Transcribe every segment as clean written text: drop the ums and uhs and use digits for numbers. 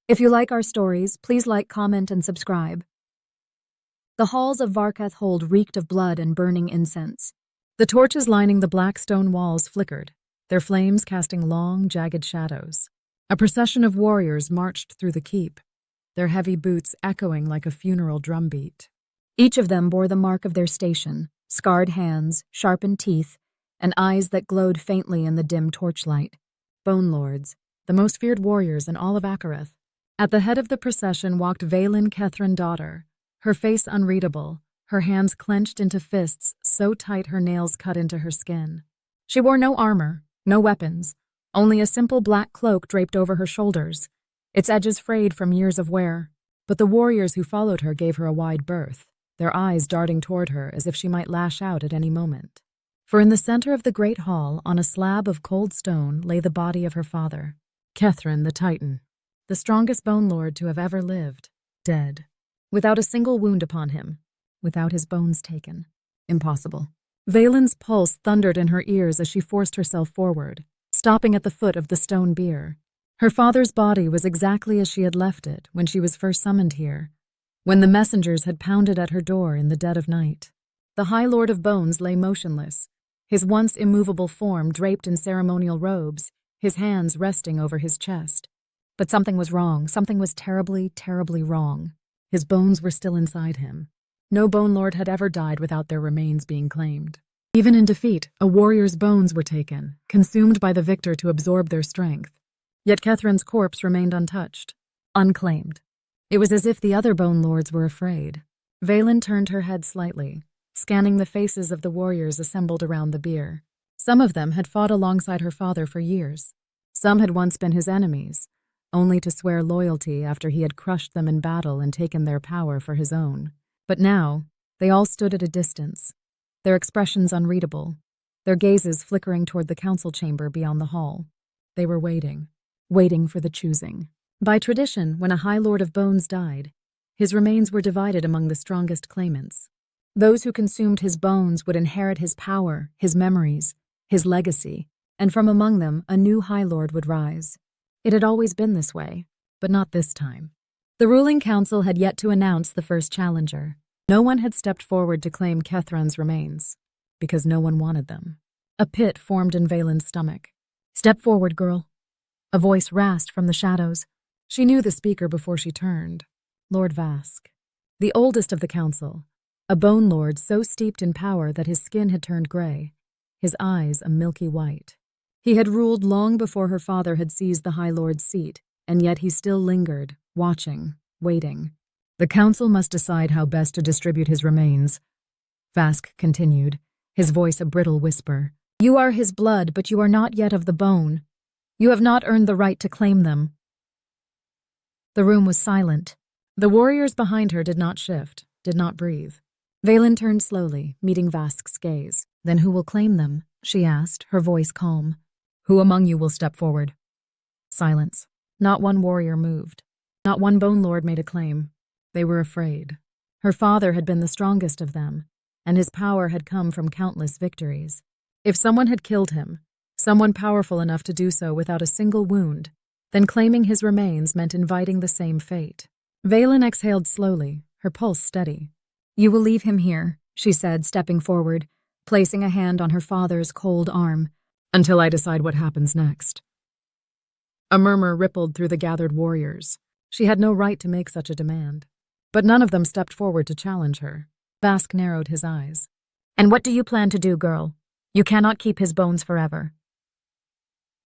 If you like our stories, please like, comment, and subscribe. The halls of Varketh Hold reeked of blood and burning incense. The torches lining the black stone walls flickered, their flames casting long, jagged shadows. A procession of warriors marched through the keep, their heavy boots echoing like a funeral drumbeat. Each of them bore the mark of their station, scarred hands, sharpened teeth, and eyes that glowed faintly in the dim torchlight. Bone Lords, the most feared warriors in all of Akareth. At the head of the procession walked Vaelin Kethran-daughter, her face unreadable, her hands clenched into fists so tight her nails cut into her skin. She wore no armor, no weapons, only a simple black cloak draped over her shoulders, its edges frayed from years of wear. But the warriors who followed her gave her a wide berth, their eyes darting toward her as if she might lash out at any moment. For in the center of the great hall, on a slab of cold stone, lay the body of her father, Kethran the Titan, the strongest Bone Lord to have ever lived, dead, without a single wound upon him, without his bones taken. Impossible. Vaelin's pulse thundered in her ears as she forced herself forward, stopping at the foot of the stone bier. Her father's body was exactly as she had left it when she was first summoned here, when the messengers had pounded at her door in the dead of night. The High Lord of Bones lay motionless, his once immovable form draped in ceremonial robes, his hands resting over his chest. But something was wrong. Something was terribly, terribly wrong. His bones were still inside him. No Bone Lord had ever died without their remains being claimed. Even in defeat, a warrior's bones were taken, consumed by the victor to absorb their strength. Yet Kethran's corpse remained untouched, unclaimed. It was as if the other Bone Lords were afraid. Vaelin turned her head slightly, scanning the faces of the warriors assembled around the bier. Some of them had fought alongside her father for years. Some had once been his enemies, only to swear loyalty after he had crushed them in battle and taken their power for his own. But now, they all stood at a distance, their expressions unreadable, their gazes flickering toward the council chamber beyond the hall. They were waiting for the choosing. By tradition, when a High Lord of Bones died, his remains were divided among the strongest claimants. Those who consumed his bones would inherit his power, his memories, his legacy, and from among them a new High Lord would rise. It had always been this way, but not this time. The ruling council had yet to announce the first challenger. No one had stepped forward to claim Kethran's remains, because no one wanted them. A pit formed in Vaelin's stomach. "Step forward, girl." A voice rasped from the shadows. She knew the speaker before she turned. Lord Vask, the oldest of the council, a Bone Lord so steeped in power that his skin had turned gray, his eyes a milky white. He had ruled long before her father had seized the High Lord's seat, and yet he still lingered, watching, waiting. "The council must decide how best to distribute his remains," Vask continued, his voice a brittle whisper. "You are his blood, but you are not yet of the bone. You have not earned the right to claim them." The room was silent. The warriors behind her did not shift, did not breathe. Vaelin turned slowly, meeting Vask's gaze. "Then who will claim them?" she asked, her voice calm. "Who among you will step forward?" Silence. Not one warrior moved. Not one Bone Lord made a claim. They were afraid. Her father had been the strongest of them, and his power had come from countless victories. If someone had killed him, someone powerful enough to do so without a single wound, then claiming his remains meant inviting the same fate. Vaelin exhaled slowly, her pulse steady. "You will leave him here," she said, stepping forward, placing a hand on her father's cold arm. "Until I decide what happens next." A murmur rippled through the gathered warriors. She had no right to make such a demand. But none of them stepped forward to challenge her. Vask narrowed his eyes. "And what do you plan to do, girl? You cannot keep his bones forever."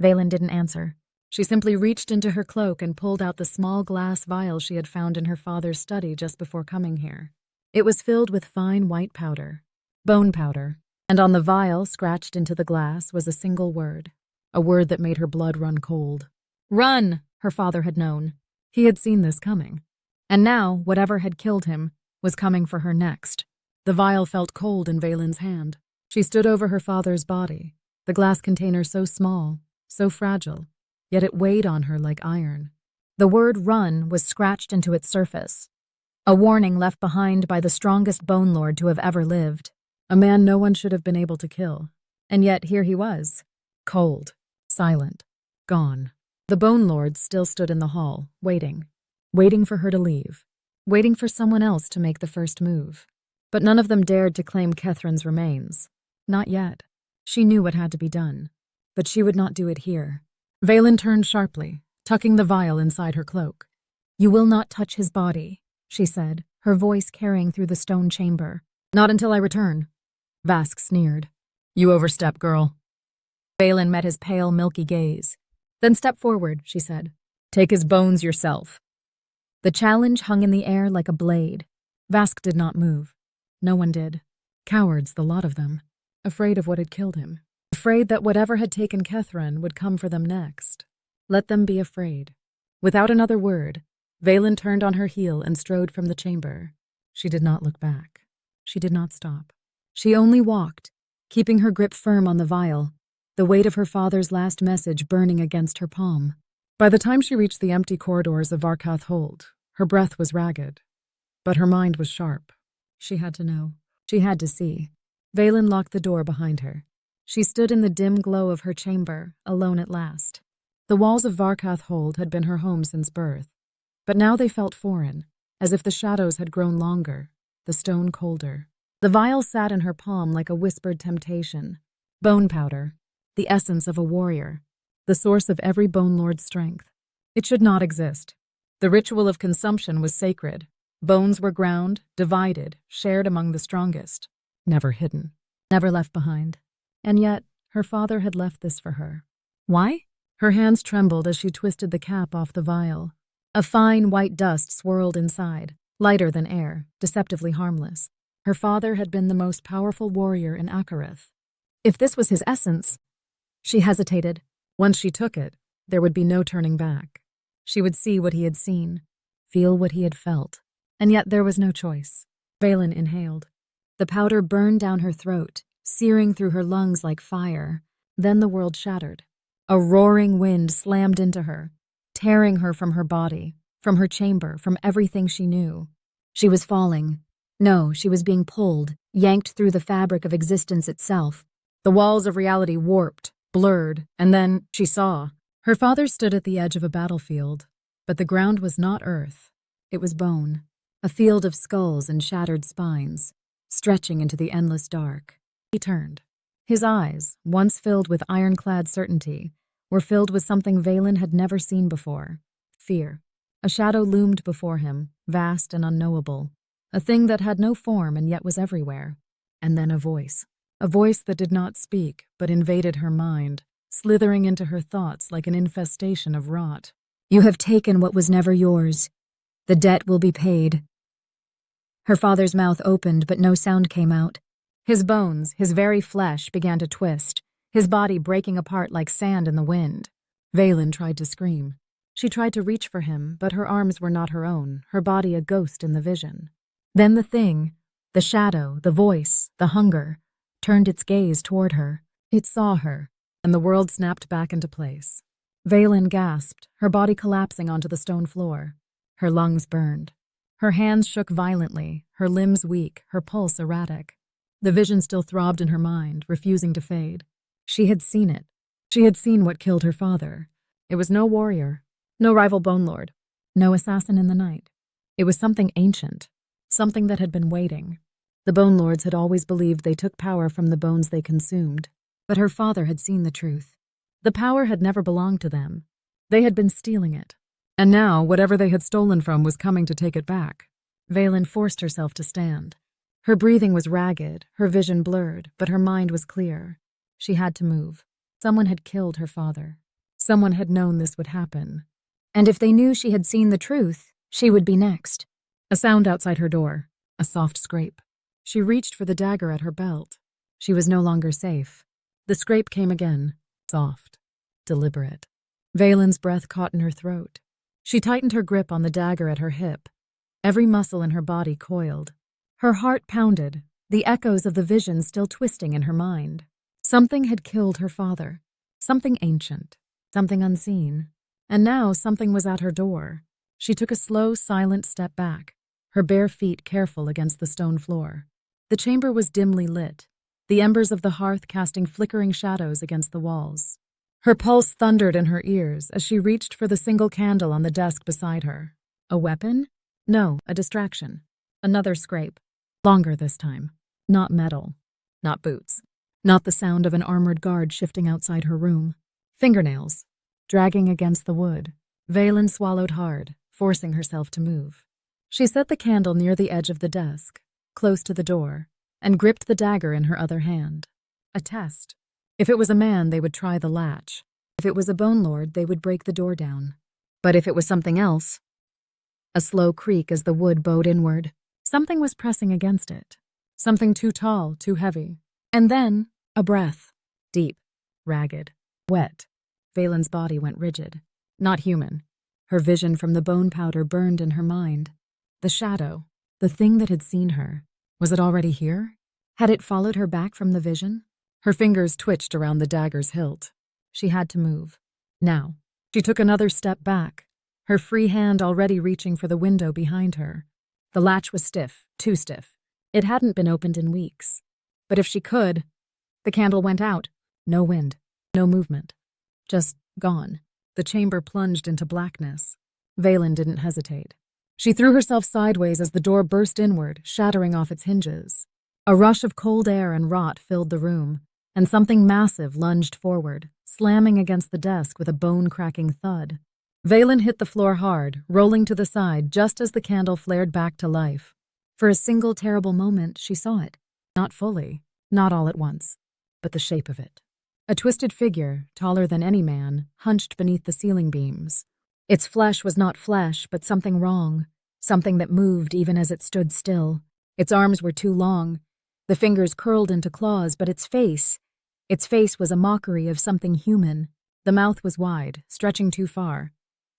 Vaelin didn't answer. She simply reached into her cloak and pulled out the small glass vial she had found in her father's study just before coming here. It was filled with fine white powder, bone powder, and on the vial, scratched into the glass, was a single word, a word that made her blood run cold. "Run!" her father had known. He had seen this coming. And now, whatever had killed him was coming for her next. The vial felt cold in Vaelin's hand. She stood over her father's body, the glass container so small, so fragile, yet it weighed on her like iron. The word "run" was scratched into its surface, a warning left behind by the strongest Bone Lord to have ever lived. A man no one should have been able to kill. And yet here he was, cold, silent, gone. The Bone Lords still stood in the hall, waiting. Waiting for her to leave. Waiting for someone else to make the first move. But none of them dared to claim Kethran's remains. Not yet. She knew what had to be done. But she would not do it here. Vaelin turned sharply, tucking the vial inside her cloak. "You will not touch his body," she said, her voice carrying through the stone chamber. "Not until I return." Vask sneered. "You overstep, girl." Vaelin met his pale, milky gaze. "Then step forward," she said. "Take his bones yourself." The challenge hung in the air like a blade. Vask did not move. No one did. Cowards, the lot of them. Afraid of what had killed him. Afraid that whatever had taken Kethran would come for them next. Let them be afraid. Without another word, Vaelin turned on her heel and strode from the chamber. She did not look back. She did not stop. She only walked, keeping her grip firm on the vial, the weight of her father's last message burning against her palm. By the time she reached the empty corridors of Varkath Hold, her breath was ragged, but her mind was sharp. She had to know. She had to see. Vaelin locked the door behind her. She stood in the dim glow of her chamber, alone at last. The walls of Varkath Hold had been her home since birth, but now they felt foreign, as if the shadows had grown longer, the stone colder. The vial sat in her palm like a whispered temptation. Bone powder, the essence of a warrior, the source of every Bone Lord's strength. It should not exist. The ritual of consumption was sacred. Bones were ground, divided, shared among the strongest. Never hidden. Never left behind. And yet, her father had left this for her. Why? Her hands trembled as she twisted the cap off the vial. A fine white dust swirled inside, lighter than air, deceptively harmless. Her father had been the most powerful warrior in Akareth. If this was his essence... She hesitated. Once she took it, there would be no turning back. She would see what he had seen, feel what he had felt. And yet there was no choice. Vaelin inhaled. The powder burned down her throat, searing through her lungs like fire. Then the world shattered. A roaring wind slammed into her, tearing her from her body, from her chamber, from everything she knew. She was falling. No, she was being pulled, yanked through the fabric of existence itself. The walls of reality warped, blurred, and then she saw. Her father stood at the edge of a battlefield, but the ground was not earth. It was bone, a field of skulls and shattered spines, stretching into the endless dark. He turned. His eyes, once filled with ironclad certainty, were filled with something Vaelin had never seen before. Fear. A shadow loomed before him, vast and unknowable, a thing that had no form and yet was everywhere. And then a voice that did not speak but invaded her mind, slithering into her thoughts like an infestation of rot. "You have taken what was never yours. The debt will be paid." Her father's mouth opened, but no sound came out. His bones, his very flesh, began to twist, his body breaking apart like sand in the wind. Vaelin tried to scream. She tried to reach for him, but her arms were not her own, her body a ghost in the vision. Then the thing, the shadow, the voice, the hunger, turned its gaze toward her. It saw her, and the world snapped back into place. Vaelin gasped, her body collapsing onto the stone floor. Her lungs burned. Her hands shook violently, her limbs weak, her pulse erratic. The vision still throbbed in her mind, refusing to fade. She had seen it. She had seen what killed her father. It was no warrior, no rival Bone Lord, no assassin in the night. It was something ancient, something that had been waiting. The Bone Lords had always believed they took power from the bones they consumed, but her father had seen the truth. The power had never belonged to them. They had been stealing it. And now, whatever they had stolen from was coming to take it back. Vaelin forced herself to stand. Her breathing was ragged, her vision blurred, but her mind was clear. She had to move. Someone had killed her father. Someone had known this would happen. And if they knew she had seen the truth, she would be next. A sound outside her door, a soft scrape. She reached for the dagger at her belt. She was no longer safe. The scrape came again, soft, deliberate. Vaelin's breath caught in her throat. She tightened her grip on the dagger at her hip. Every muscle in her body coiled. Her heart pounded, the echoes of the vision still twisting in her mind. Something had killed her father. Something ancient. Something unseen. And now something was at her door. She took a slow, silent step back, her bare feet careful against the stone floor. The chamber was dimly lit, the embers of the hearth casting flickering shadows against the walls. Her pulse thundered in her ears as she reached for the single candle on the desk beside her. A weapon? No, a distraction. Another scrape. Longer this time. Not metal. Not boots. Not the sound of an armored guard shifting outside her room. Fingernails. Dragging against the wood. Vaelin swallowed hard, forcing herself to move. She set the candle near the edge of the desk, close to the door, and gripped the dagger in her other hand. A test. If it was a man, they would try the latch. If it was a bone lord, they would break the door down. But if it was something else... A slow creak as the wood bowed inward. Something was pressing against it. Something too tall, too heavy. And then, a breath. Deep, ragged, wet. Vaelin's body went rigid. Not human. Her vision from the bone powder burned in her mind. The shadow, the thing that had seen her. Was it already here? Had it followed her back from the vision? Her fingers twitched around the dagger's hilt. She had to move. Now. She took another step back, her free hand already reaching for the window behind her. The latch was stiff, too stiff. It hadn't been opened in weeks. But if she could... The candle went out. No wind. No movement. Just gone. The chamber plunged into blackness. Vaelin didn't hesitate. She threw herself sideways as the door burst inward, shattering off its hinges. A rush of cold air and rot filled the room, and something massive lunged forward, slamming against the desk with a bone-cracking thud. Vaelin hit the floor hard, rolling to the side just as the candle flared back to life. For a single terrible moment, she saw it. Not fully, not all at once, but the shape of it. A twisted figure, taller than any man, hunched beneath the ceiling beams. Its flesh was not flesh, but something wrong, something that moved even as it stood still. Its arms were too long. The fingers curled into claws, but its face was a mockery of something human. The mouth was wide, stretching too far.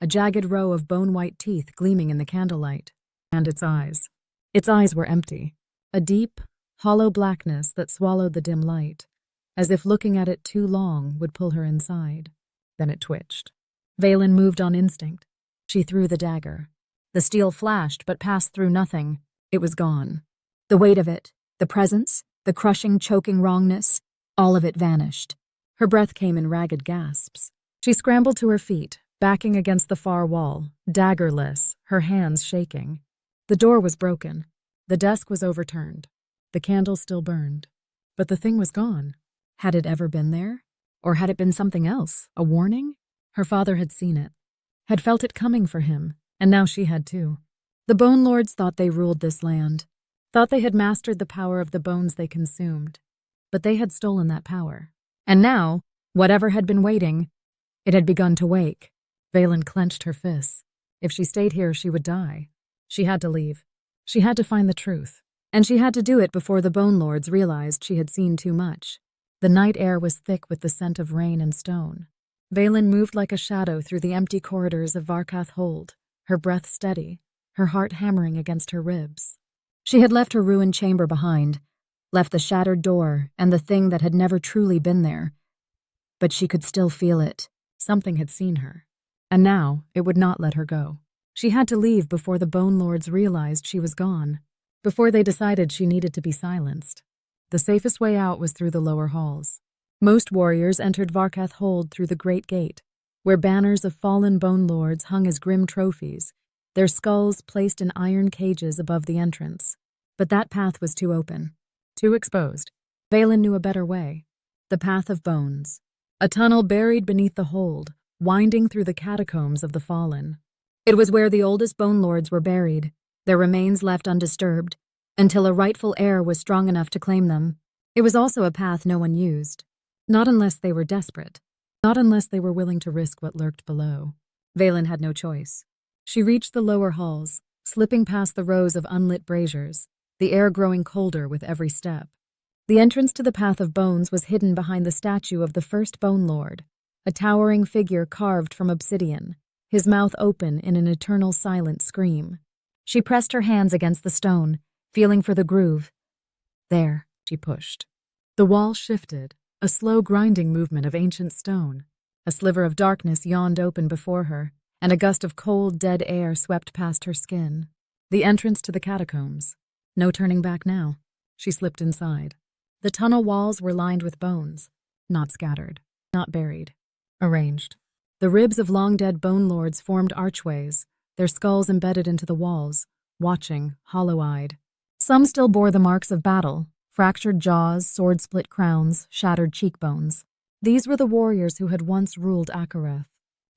A jagged row of bone-white teeth gleaming in the candlelight. And its eyes. Its eyes were empty. A deep, hollow blackness that swallowed the dim light, as if looking at it too long would pull her inside. Then it twitched. Vaelin moved on instinct. She threw the dagger. The steel flashed, but passed through nothing. It was gone. The weight of it, the presence, the crushing, choking wrongness, all of it vanished. Her breath came in ragged gasps. She scrambled to her feet, backing against the far wall, daggerless, her hands shaking. The door was broken. The desk was overturned. The candle still burned. But the thing was gone. Had it ever been there? Or had it been something else, a warning? Her father had seen it, had felt it coming for him, and now she had too. The Bone Lords thought they ruled this land, thought they had mastered the power of the bones they consumed. But they had stolen that power. And now, whatever had been waiting, it had begun to wake. Vaelin clenched her fists. If she stayed here, she would die. She had to leave. She had to find the truth. And she had to do it before the Bone Lords realized she had seen too much. The night air was thick with the scent of rain and stone. Vaelin moved like a shadow through the empty corridors of Varkath Hold, her breath steady, her heart hammering against her ribs. She had left her ruined chamber behind, left the shattered door and the thing that had never truly been there. But she could still feel it. Something had seen her. And now it would not let her go. She had to leave before the Bone Lords realized she was gone, before they decided she needed to be silenced. The safest way out was through the lower halls. Most warriors entered Varkath Hold through the Great Gate, where banners of fallen Bone Lords hung as grim trophies, their skulls placed in iron cages above the entrance. But that path was too open, too exposed. Vaelin knew a better way. The Path of Bones. A tunnel buried beneath the hold, winding through the catacombs of the fallen. It was where the oldest Bone Lords were buried, their remains left undisturbed, until a rightful heir was strong enough to claim them. It was also a path no one used. Not unless they were desperate. Not unless they were willing to risk what lurked below. Vaelin had no choice. She reached the lower halls, slipping past the rows of unlit braziers, the air growing colder with every step. The entrance to the Path of Bones was hidden behind the statue of the first Bone Lord, a towering figure carved from obsidian, his mouth open in an eternal silent scream. She pressed her hands against the stone, feeling for the groove. There, she pushed. The wall shifted, a slow grinding movement of ancient stone. A sliver of darkness yawned open before her, and a gust of cold, dead air swept past her skin. The entrance to the catacombs. No turning back now. She slipped inside. The tunnel walls were lined with bones, not scattered, not buried. arranged. The ribs of long-dead bone lords formed archways, their skulls embedded into the walls, watching, hollow-eyed. Some still bore the marks of battle, fractured jaws, sword-split crowns, shattered cheekbones. These were the warriors who had once ruled Akareth.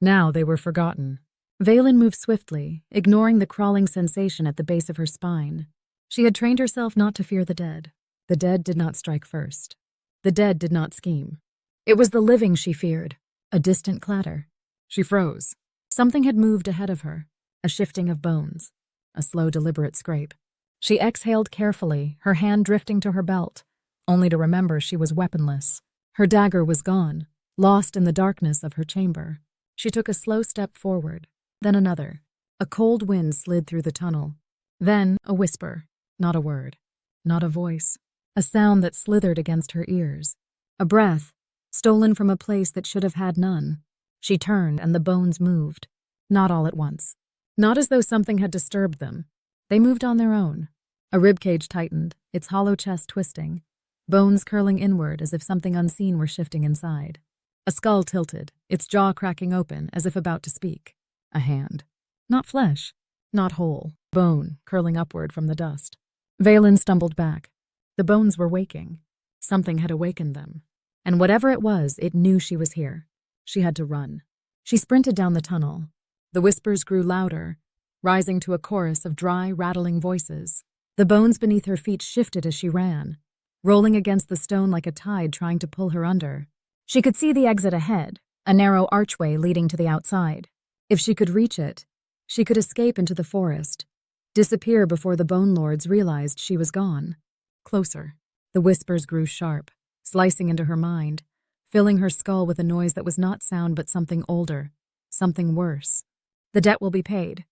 Now they were forgotten. Vaelin moved swiftly, ignoring the crawling sensation at the base of her spine. She had trained herself not to fear the dead. The dead did not strike first. The dead did not scheme. It was the living she feared, a distant clatter. She froze. Something had moved ahead of her, a shifting of bones, a slow, deliberate scrape. She exhaled carefully, her hand drifting to her belt, only to remember she was weaponless. Her dagger was gone, lost in the darkness of her chamber. She took a slow step forward, then another. A cold wind slid through the tunnel. Then a whisper, not a word, not a voice, a sound that slithered against her ears. A breath, stolen from a place that should have had none. She turned and the bones moved, not all at once. Not as though something had disturbed them. They moved on their own. A ribcage tightened, its hollow chest twisting, bones curling inward as if something unseen were shifting inside. A skull tilted, its jaw cracking open as if about to speak. A hand. Not flesh, not whole, bone curling upward from the dust. Vaelin stumbled back. The bones were waking. Something had awakened them. And whatever it was, it knew she was here. She had to run. She sprinted down the tunnel. The whispers grew louder, rising to a chorus of dry, rattling voices. The bones beneath her feet shifted as she ran, rolling against the stone like a tide trying to pull her under. She could see the exit ahead, a narrow archway leading to the outside. If she could reach it, she could escape into the forest, disappear before the Bone Lords realized she was gone. Closer. The whispers grew sharp, slicing into her mind, filling her skull with a noise that was not sound but something older, something worse. The debt will be paid.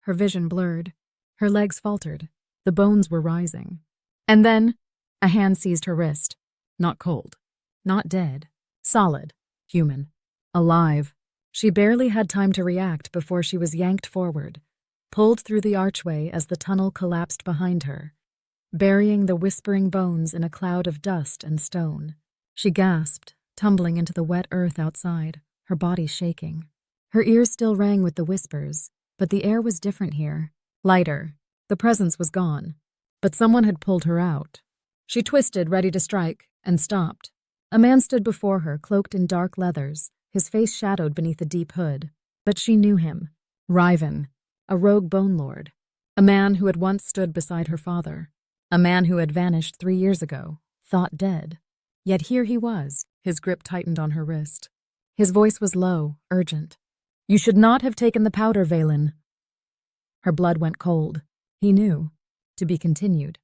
Her vision blurred. Her legs faltered. The bones were rising. And then, a hand seized her wrist. Not cold. Not dead. Solid. Human. Alive. She barely had time to react before she was yanked forward, pulled through the archway as the tunnel collapsed behind her, burying the whispering bones in a cloud of dust and stone. She gasped, tumbling into the wet earth outside, her body shaking. Her ears still rang with the whispers, but the air was different here. Lighter. The presence was gone, but someone had pulled her out. She twisted, ready to strike, and stopped. A man stood before her, cloaked in dark leathers, his face shadowed beneath a deep hood. But she knew him. Riven, a rogue bone lord. A man who had once stood beside her father. A man who had vanished 3 years ago, thought dead. Yet here he was, his grip tightened on her wrist. His voice was low, urgent. "You should not have taken the powder, Vaelin." Her blood went cold. He knew. To be continued.